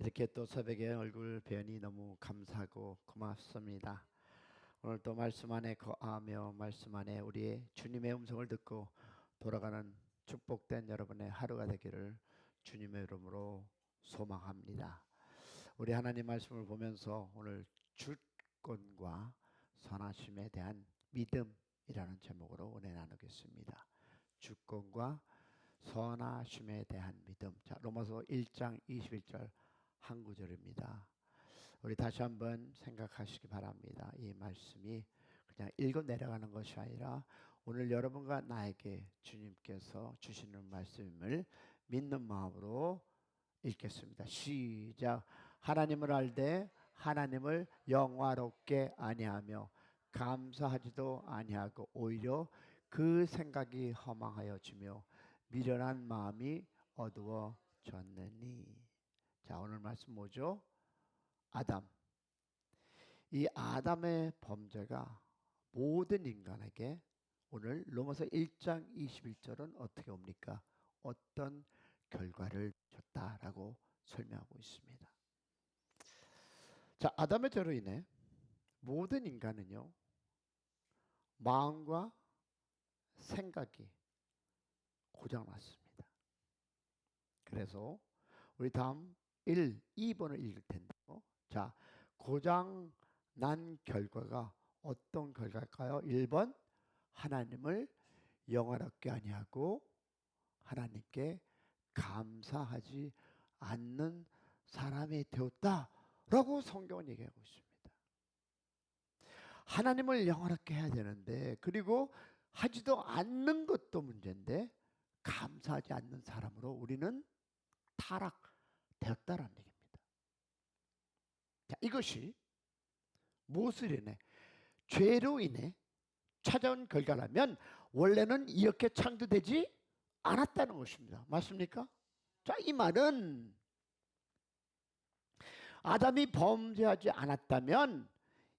이렇게 또 새벽에 얼굴 뵈니 너무 감사하고 고맙습니다. 오늘 또 말씀 안에 거하며 말씀 안에 우리의 주님의 음성을 듣고 돌아가는 축복된 여러분의 하루가 되기를 주님의 이름으로 소망합니다. 우리 하나님 말씀을 보면서 오늘 주권과 선하심에 대한 믿음이라는 제목으로 은혜 나누겠습니다. 주권과 선하심에 대한 믿음. 자, 로마서 1장 21절 한 구절입니다. 우리 다시 한번 생각하시기 바랍니다. 이 말씀이 그냥 읽어 내려가는 것이 아니라 오늘 여러분과 나에게 주님께서 주시는 말씀을 믿는 마음으로 읽겠습니다. 시작. 하나님을 알되 하나님을 영화롭게 아니하며 감사하지도 아니하고 오히려 그 생각이 허망하여지며 미련한 마음이 어두워졌느니. 자, 오늘 말씀 뭐죠? 아담. 이 아담의 범죄가 모든 인간에게 오늘 로마서 1장 21절은 어떻게 옵니까? 어떤 결과를 줬다라고 설명하고 있습니다. 자, 아담의 죄로 인해 모든 인간은요, 마음과 생각이 고장났습니다. 그래서 우리 다음 2번을 읽을 텐데요. 자, 고장 난 결과가 어떤 결과일까요? 1번, 하나님을 영화롭게 아니하고 하나님께 감사하지 않는 사람이 되었다라고 성경은 얘기하고 있습니다. 하나님을 영화롭게 해야 되는데, 그리고 하지도 않는 것도 문제인데 감사하지 않는 사람으로 우리는 타락되었다라는 얘기입니다. 자, 이것이 무엇을 인해? 죄로 인해 찾아온 결과라면 원래는 이렇게 창조되지 않았다는 것입니다. 맞습니까? 자, 이 말은 아담이 범죄하지 않았다면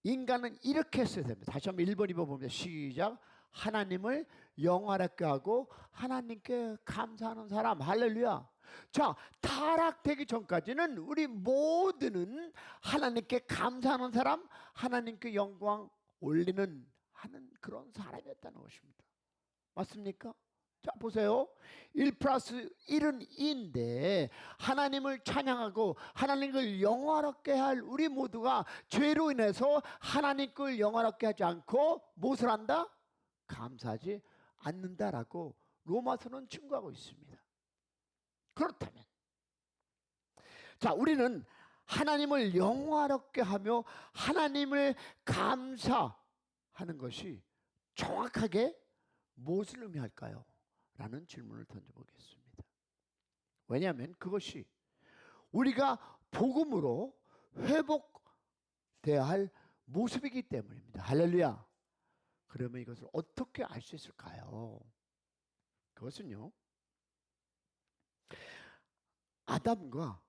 인간은 이렇게 했어야 됩니다. 다시 한번 1번, 2번 봅니다. 시작. 하나님을 영화롭게 하고 하나님께 감사하는 사람. 할렐루야. 자, 타락되기 전까지는 우리 모두는 하나님께 감사하는 사람, 하나님께 영광 올리는 하는 그런 사람이었다는 것입니다. 맞습니까? 자, 보세요. 1 플러스 1은 2인데 하나님을 찬양하고 하나님을 영화롭게 할 우리 모두가 죄로 인해서 하나님을 영화롭게 하지 않고 무엇을 한다? 감사하지 않는다라고 로마서는 증거하고 있습니다. 그렇다면 자, 우리는 하나님을 영화롭게 하며 하나님을 감사하는 것이 정확하게 무엇을 의미할까요? 라는 질문을 던져보겠습니다. 왜냐하면 그것이 우리가 복음으로 회복되어야 할 모습이기 때문입니다. 할렐루야. 그러면 이것을 어떻게 알 수 있을까요? 그것은요, 아담과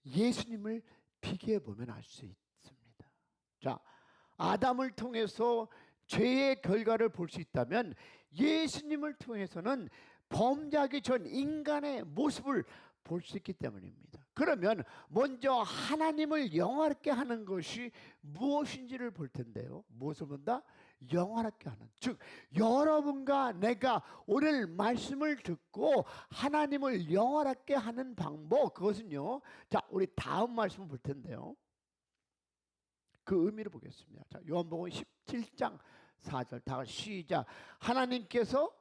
예수님을 비교해 보면 알 수 있습니다. 자, 아담을 통해서 죄의 결과를 볼 수 있다면 예수님을 통해서는 범죄하기 전 인간의 모습을 볼 수 있기 때문입니다. 그러면 먼저 하나님을 영화롭게 하는 것이 무엇인지를 볼 텐데요. 무엇을 본다? 영화롭게 하는. 즉, 여러분과 내가 오늘 말씀을 듣고 하나님을 영화롭게 하는 방법, 그것은요, 자, 우리 다음 말씀을 볼 텐데요. 그 의미를 보겠습니다. 자, 요한복음 17장 4절 다 시작. 하나님께서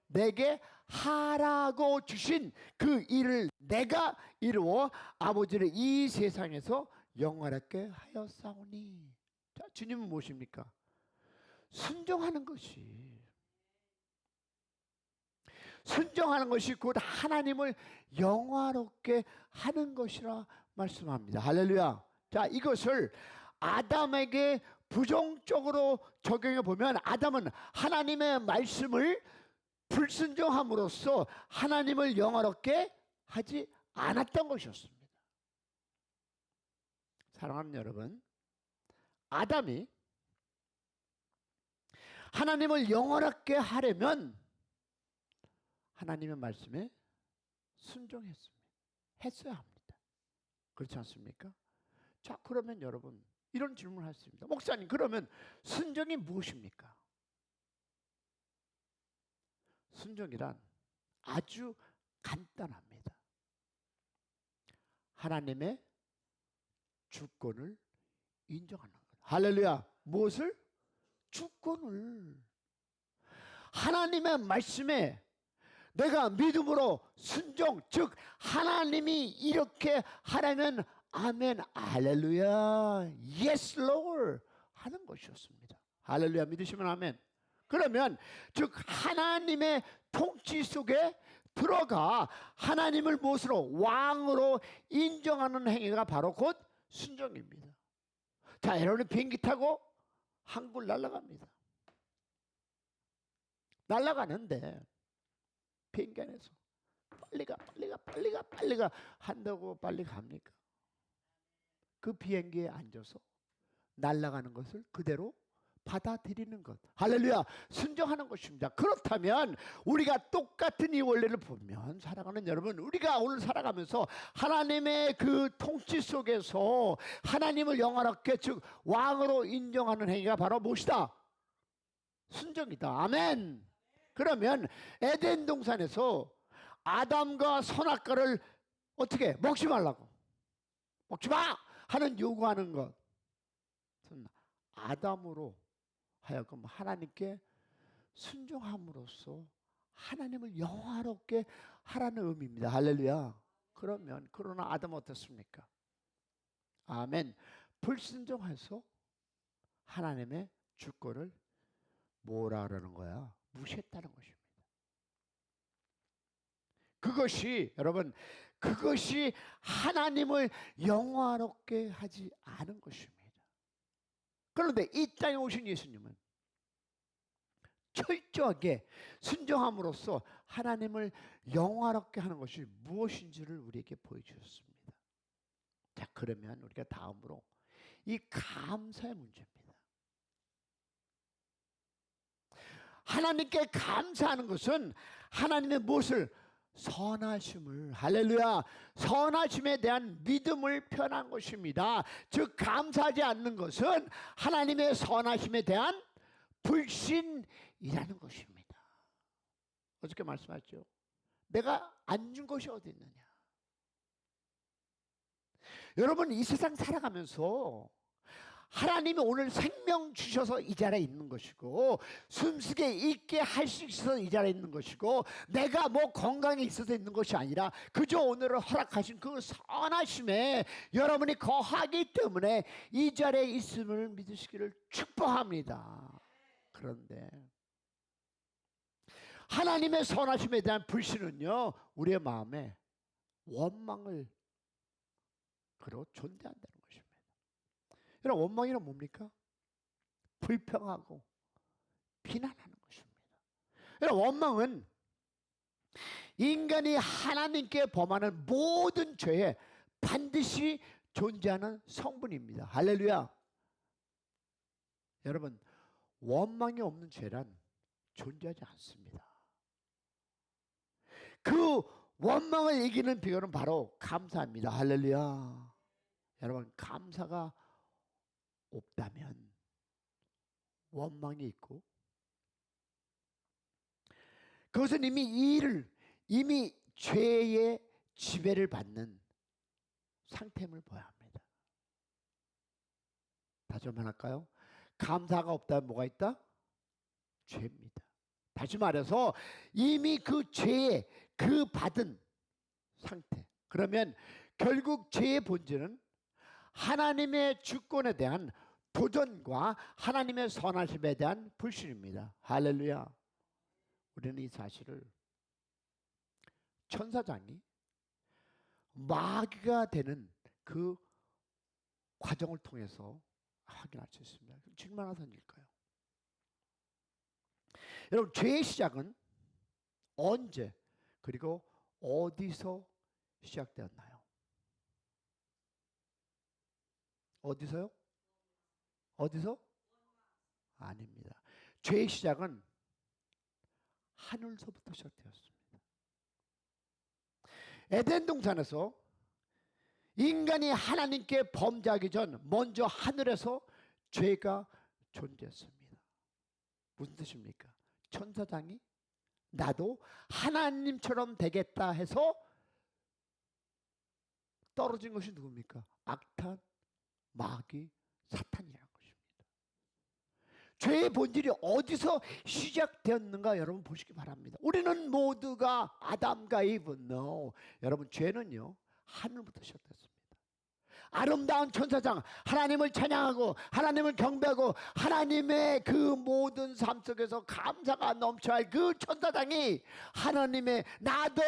내게 하라고 주신 그 일을 내가 이루어 아버지를 이 세상에서 영화롭게 하였사오니. 자, 주님은 무엇입니까? 순종하는 것이 곧 하나님을 영화롭게 하는 것이라 말씀합니다. 할렐루야. 자, 이것을 아담에게 부정적으로 적용해 보면 아담은 하나님의 말씀을 불순종함으로써 하나님을 영화롭게 하지 않았던 것이었습니다. 사랑하는 여러분, 아담이 하나님을 영화롭게 하려면 하나님의 말씀에 순종했습니다. 했어야 합니다. 그렇지 않습니까? 자, 그러면 여러분 이런 질문을 할 수 있습니다. 목사님, 그러면 순종이 무엇입니까? 순종이란 아주 간단합니다. 하나님의 주권을 인정하는 것. 할렐루야. 무엇을? 주권을. 하나님의 말씀에 내가 믿음으로 순종, 즉 하나님이 이렇게 하라면 아멘, 할렐루야, yes Lord 하는 것이었습니다. 할렐루야. 믿으시면 아멘. 그러면 즉 하나님의 통치 속에 들어가 하나님을 무엇으로? 왕으로 인정하는 행위가 바로 곧 순종입니다. 자, 여러분이 비행기 타고 한국을 날아갑니다. 날아가는데 비행기 안에서 빨리 가 한다고 빨리 갑니까? 그 비행기에 앉아서 날아가는 것을 그대로 받아들이는 것. 할렐루야. 순종하는 것입니다. 그렇다면 우리가 똑같은 이 원리를 보면 살아가는 여러분, 우리가 오늘 살아가면서 하나님의 그 통치 속에서 하나님을 영화롭게 즉 왕으로 인정하는 행위가 바로 무엇이다? 순종이다. 아멘. 그러면 에덴 동산에서 아담과 선악과를 어떻게 먹지 말라고, 먹지 마 하는 요구하는 것은 아담으로 하여금 하나님께 순종함으로써 하나님을 영화롭게 하라는 의미입니다. 할렐루야. 그러나 아담은 어떻습니까? 아멘. 불순종해서 하나님의 주권을 뭐라 그러는 거야? 무시했다는 것입니다. 그것이 여러분, 그것이 하나님을 영화롭게 하지 않은 것입니다. 그런데 이 땅에 오신 예수님은 철저하게 순종함으로써 하나님을 영화롭게 하는 것이 무엇인지를 우리에게 보여주셨습니다. 자, 그러면 우리가 다음으로 이 감사의 문제입니다. 하나님께 감사하는 것은 하나님의 무엇을? 선하심을, 할렐루야, 선하심에 대한 믿음을 표현한 것입니다. 즉 감사하지 않는 것은 하나님의 선하심에 대한 불신이라는 것입니다. 어저께 말씀하셨죠. 내가 안 준 것이 어디 있느냐. 여러분, 이 세상 살아가면서 하나님이 오늘 생명 주셔서 이 자리에 있는 것이고, 숨쉬게 있게 할 수 있어서 이 자리에 있는 것이고, 내가 뭐 건강에 있어서 있는 것이 아니라 그저 오늘을 허락하신 그 선하심에 여러분이 거하기 때문에 이 자리에 있음을 믿으시기를 축복합니다. 그런데 하나님의 선하심에 대한 불신은요, 우리의 마음에 원망을 그리고 존재한다는 것입니다. 여러분, 원망이란 뭡니까? 불평하고 비난하는 것입니다. 여러분, 원망은 인간이 하나님께 범하는 모든 죄에 반드시 존재하는 성분입니다. 할렐루야. 여러분, 원망이 없는 죄란 존재하지 않습니다. 그 원망을 이기는 비결은 바로 감사입니다. 할렐루야. 여러분, 감사가 없다면 원망이 있고, 그것은 이미 죄의 지배를 받는 상태임을 보아야 합니다. 다시 한번 할까요? 감사가 없다면 뭐가 있다? 죄입니다. 다시 말해서 이미 그 죄의 그 받은 상태. 그러면 결국 죄의 본질은 하나님의 주권에 대한 도전과 하나님의 선하심에 대한 불신입니다. 할렐루야. 우리는 이 사실을 천사장이 마귀가 되는 그 과정을 통해서 확인할 수 있습니다. 지금 하나 던질까요? 여러분, 죄의 시작은 언제 그리고 어디서 시작되었나요? 어디서요? 어디서? 아닙니다. 죄의 시작은 하늘서부터 시작되었습니다. 에덴 동산에서 인간이 하나님께 범죄하기 전 먼저 하늘에서 죄가 존재했습니다. 무슨 뜻입니까? 천사장이 나도 하나님처럼 되겠다 해서 떨어진 것이 누굽니까? 악탄, 마귀, 사탄이라는 것입니다. 죄의 본질이 어디서 시작되었는가 여러분 보시기 바랍니다. 우리는 모두가 아담과 이브. No. 여러분, 죄는요 하늘부터 시작됐습니다. 아름다운 천사장, 하나님을 찬양하고 하나님을 경배하고 하나님의 그 모든 삶 속에서 감사가 넘쳐야 할 그 천사장이 하나님의 나도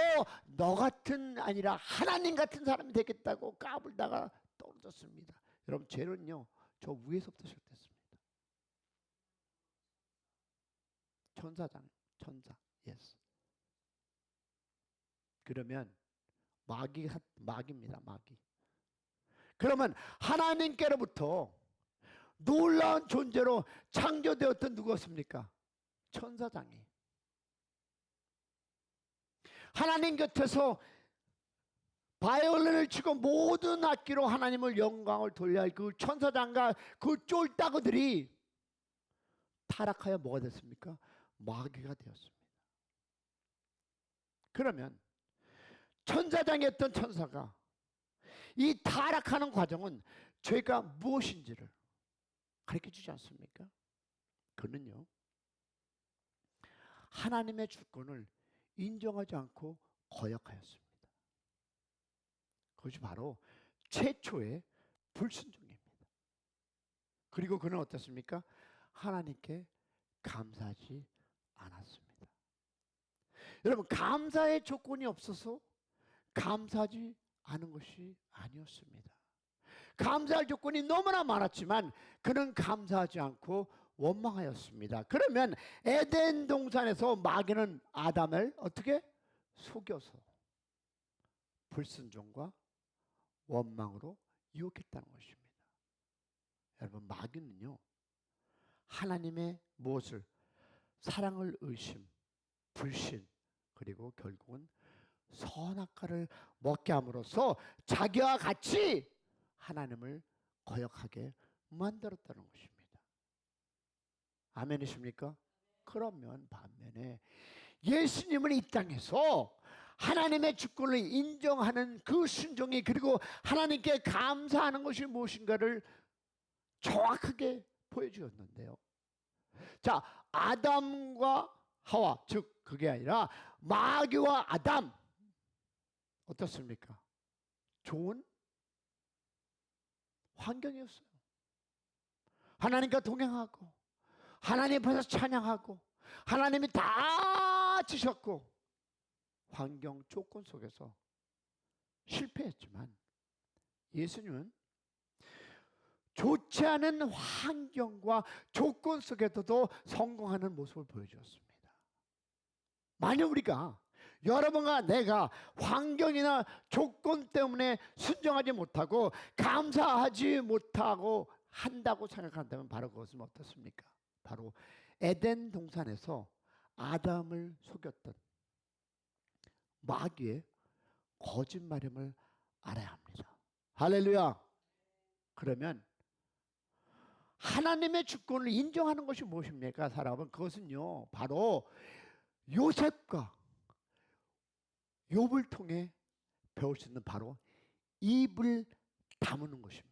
너 같은 아니라 하나님 같은 사람이 되겠다고 까불다가 떨어졌습니다. 여러분, 죄는요 저 위에서부터 시작됐습니다. 천사장, 천사. 예스. 그러면 마귀입니다. 마귀. 그러면 하나님께로부터 놀라운 존재로 창조되었던 누구였습니까? 천사장이. 하나님 곁에서 바이올린을 치고 모든 악기로 하나님을 영광을 돌려야 할 그 천사장과 그 쫄따구들이 타락하여 뭐가 됐습니까? 마귀가 되었습니다. 그러면 천사장이었던 천사가 이 타락하는 과정은 죄가 무엇인지를 가르쳐주지 않습니까? 그는요 하나님의 주권을 인정하지 않고 거역하였습니다. 그것이 바로 최초의 불순종입니다. 그리고 그는 어떻습니까? 하나님께 감사하지 않았습니다. 여러분, 감사의 조건이 없어서 감사하지 않은 것이 아니었습니다. 감사할 조건이 너무나 많았지만 그는 감사하지 않고 원망하였습니다. 그러면 에덴 동산에서 마귀는 아담을 어떻게 속여서 불순종과 원망으로 유혹했다는 것입니다. 여러분, 마귀는요 하나님의 무엇을 사랑을 의심, 불신, 그리고 결국은 선악과를 먹게 함으로써 자기와 같이 하나님을 거역하게 만들었다는 것입니다. 아멘이십니까? 그러면 반면에 예수님은 이 땅에서 하나님의 주권을 인정하는 그 순종이, 그리고 하나님께 감사하는 것이 무엇인가를 정확하게 보여주었는데요. 자, 아담과 하와, 즉 그게 아니라 마귀와 아담 어떻습니까? 좋은 환경이었어요. 하나님과 동행하고 하나님 앞에서 찬양하고 하나님이 다 주셨고 환경 조건 속에서 실패했지만 예수님은 좋지 않은 환경과 조건 속에서도 성공하는 모습을 보여주었습니다. 만약 우리가 여러분과 내가 환경이나 조건 때문에 순종하지 못하고 감사하지 못하고 한다고 생각한다면 바로 그것은 어떻습니까? 바로 에덴 동산에서 아담을 속였던 마귀의 거짓말임을 알아야 합니다. 할렐루야. 그러면 하나님의 주권을 인정하는 것이 무엇입니까? 사람은 그것은요 바로 요셉과 욥을 통해 배울 수 있는 바로 입을 다무는 것입니다.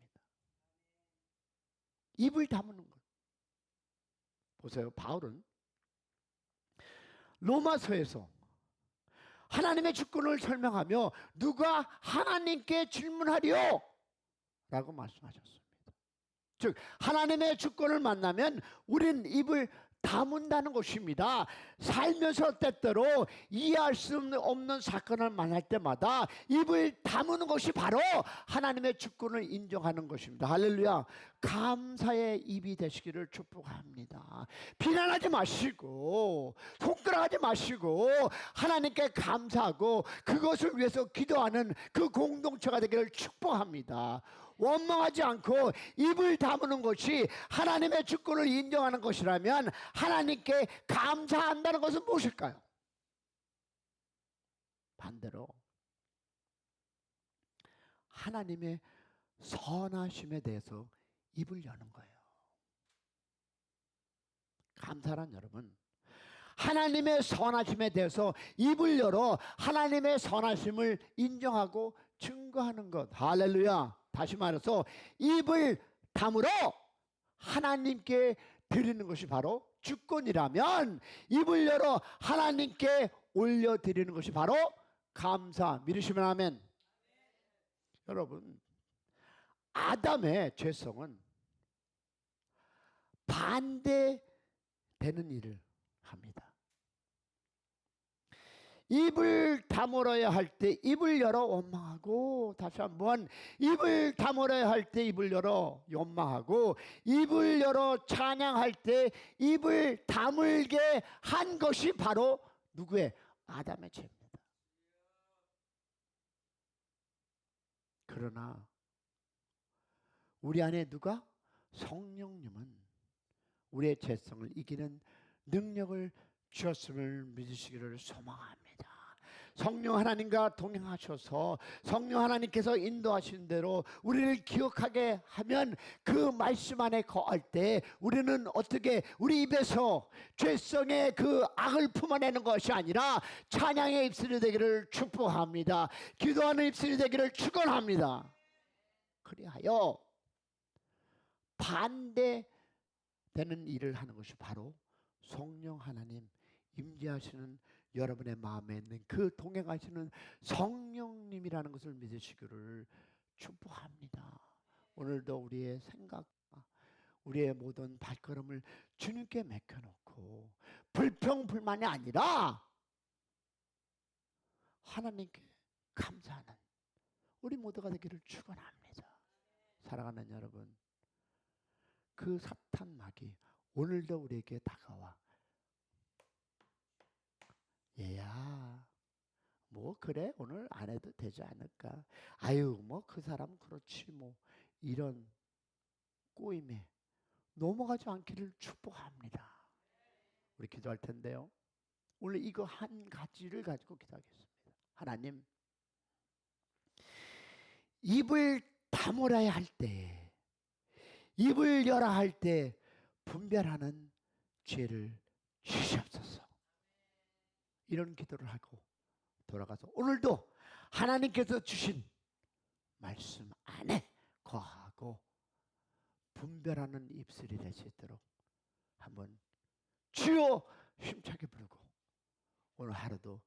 입을 다무는 것. 보세요. 바울은 로마서에서 하나님의 주권을 설명하며 누가 하나님께 질문하리요? 라고 말씀하셨습니다. 즉 하나님의 주권을 만나면 우리는 입을 다문다는 것입니다. 살면서 때때로 이해할 수 없는 사건을 만날 때마다 입을 다무는 것이 바로 하나님의 주권을 인정하는 것입니다. 할렐루야. 감사의 입이 되시기를 축복합니다. 비난하지 마시고 손가락하지 마시고 하나님께 감사하고 그것을 위해서 기도하는 그 공동체가 되기를 축복합니다. 원망하지 않고 입을 다무는 것이 하나님의 주권을 인정하는 것이라면 하나님께 감사한다는 것은 무엇일까요? 반대로 하나님의 선하심에 대해서 입을 여는 거예요. 감사한 여러분, 하나님의 선하심에 대해서 입을 열어 하나님의 선하심을 인정하고 증거하는 것. 할렐루야. 다시 말해서 입을 다물어 하나님께 드리는 것이 바로 주권이라면, 입을 열어 하나님께 올려드리는 것이 바로 감사. 믿으시면 아멘. 여러분, 아담의 죄성은 반대되는 일을 합니다. 입을 다물어야 할 때 입을 열어 원망하고, 다시 한번 입을 다물어야 할 때 입을 열어 원망하고, 입을 열어 찬양할 때 입을 다물게 한 것이 바로 누구의? 아담의 죄입니다. 그러나 우리 안에 누가? 성령님은 우리의 죄성을 이기는 능력을 주셨음을 믿으시기를 소망합니다. 성령 하나님과 동행하셔서 성령 하나님께서 인도하신 대로 우리를 기억하게 하면, 그 말씀 안에 거할 때 우리는 어떻게, 우리 입에서 죄성의 그 악을 품어내는 것이 아니라 찬양의 입술이 되기를 축복합니다. 기도하는 입술이 되기를 축원합니다. 그리하여 반대되는 일을 하는 것이 바로 성령 하나님 임재하시는 여러분의 마음에 있는 그 동행하시는 성령님이라는 것을 믿으시기를 축복합니다. 오늘도 우리의 생각과 우리의 모든 발걸음을 주님께 맡겨놓고 불평불만이 아니라 하나님께 감사하는 우리 모두가 되기를 축원합니다. 사랑하는 여러분, 그 사탄 마귀 오늘도 우리에게 다가와, 얘야 뭐 그래 오늘 안 해도 되지 않을까, 아유 뭐 그 사람 그렇지, 뭐 이런 꼬임에 넘어가지 않기를 축복합니다. 우리 기도할 텐데요, 오늘 이거 한 가지를 가지고 기도하겠습니다. 하나님, 입을 다물어야 할 때, 입을 열어야 할 때 분별하는 죄를 주시옵소서. 이런 기도를 하고 돌아가서 오늘도 하나님께서 주신 말씀 안에 거하고 분별하는 입술이 될 수 있도록 한번 주여 힘차게 부르고, 오늘 하루도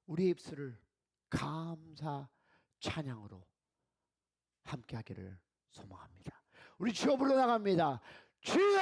우리 입술을 감사 찬양으로 함께 하기를 소망합니다. 우리 주여 불러 나갑니다. 주여